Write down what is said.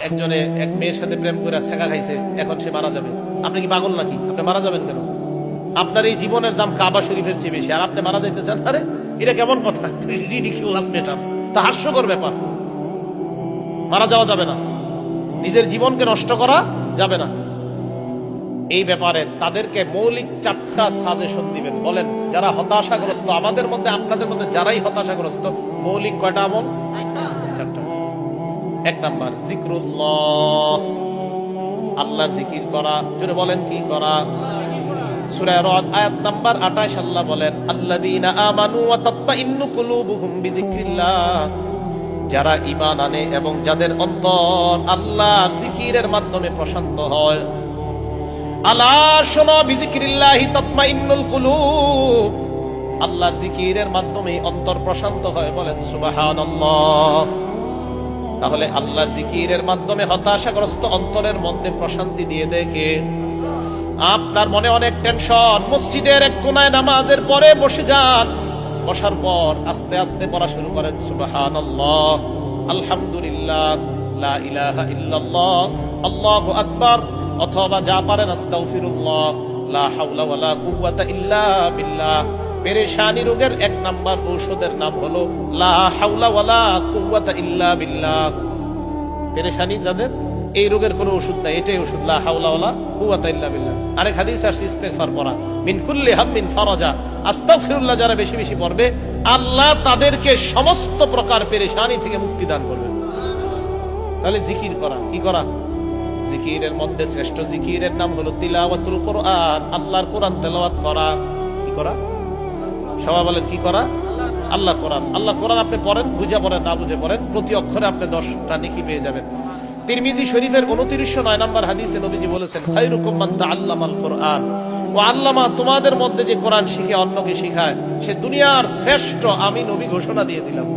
একজনে এক মেয়ের সাথে প্রেম করে ছেঁকা খাইছে, এখন সে মারা যাবে। আপনি কি পাগল নাকি? আপনি মারা যাবেন কেন? আপনার এই জীবনের দাম কাবা শরীফের চেয়ে বেশি, আর আপনি মারা যাইতে চান? আরে এটা কেমন কথা? রিডিকিউলাস ম্যাটার, তা হাস্যকর ব্যাপার। মারা যাওয়া যাবে না, নিজের জীবনকে নষ্ট করা যাবে না। এই ব্যাপারে তাদেরকে মৌলিক 4টা সাজেশন দিবেন। বলেন, যারা হতাশাগ্রস্ত, আমাদের মধ্যে আপনাদের মধ্যে যারাই হতাশাগ্রস্ত, মৌলিক কয়টা আমল? 4টা। 1 নাম্বার জিক্রুল্লাহ, আল্লাহর জিকির করা। জোরে বলেন, কি করা? সূরা রাদ আয়াত নাম্বার 28 আল্লাহ বলেন, আল্লাযীনা আমানু ওয়া তাতমাইন্নু কুলুবুহুম বিযিকরিল্লাহ, যারা ঈমান আনে এবং যাদের অন্তর আল্লাহর জিকিরের মাধ্যমে প্রশান্ত হয়। আলা শোনো, বিযিকরিল্লাহি তাতমাইন্নুল কুলুব, আল্লাহর জিকিরের মাধ্যমে অন্তর প্রশান্ত হয়। বলেন সুবহানাল্লাহ। তাহলে আল্লাহর জিকিরের মাধ্যমে হতাশাগ্রস্ত অন্তরের মধ্যে প্রশান্তি দিয়ে দেয় কে? আপনার মনে অনেক টেনশন, মসজিদের এক কোনায় নামাজের পরে বসে যান, বসার পর আস্তে আস্তে পড়া শুরু করেন সুবহানাল্লাহ, আলহামদুলিল্লাহ, লা ইলাহা ইল্লাল্লাহ, আল্লাহু আকবার, অথবা যা পারেন আস্তাগফিরুল্লাহ, লা হাওলা ওয়ালা কুওয়াতা ইল্লা বিল্লাহ। পেরেশানি রোগের 1 নাম্বার ঔষধের নাম হলো লা হাওলা ওয়ালা কুওয়াতা ইল্লা বিল্লাহ। পেরেশানি যাদের, এই রোগের কোনো ওষুধ নাই, এটাই ওষুধ, লা হাওলা ওয়ালা কুওয়াতা ইল্লা বিল্লাহ। আরেক হাদিস আসছে ইস্তিগফার পড়া, মিন কুল্লি হাম্মিন ফারাজা, আস্তাগফিরুল্লাহ যারা বেশি বেশি পড়বে, আল্লাহ তাদেরকে সমস্ত প্রকার পেরেশানি থেকে মুক্তি দান করবেন। তাহলে জিকির করা, কি করা? জিকিরের মধ্যে শ্রেষ্ঠ জিকিরের নাম হলো তিলাওয়াতুল কোরআন, আল্লাহর কোরআন তেলাওয়াত করা। কি করা? সবাই বলেন, কি করা? আল্লাহ কোরআন। আল্লাহ কোরআন আপনি পড়েন, বুঝে পড়েন, না বুঝে পড়েন, প্রতি অক্ষরে আপনি 10টা নেকি পেয়ে যাবেন। তিরমিজি শরীফের 2909 নম্বর হাদিসে নবীজি বলেছেন, খায়রুকুম মান তাআল্লামাল কোরআন ওয়া আল্লামা, তোমাদের মধ্যে যে কোরআন শিখে অন্যকে শিখায়, সে দুনিয়ার শ্রেষ্ঠ। আমি নবী ঘোষণা দিয়ে দিলাম।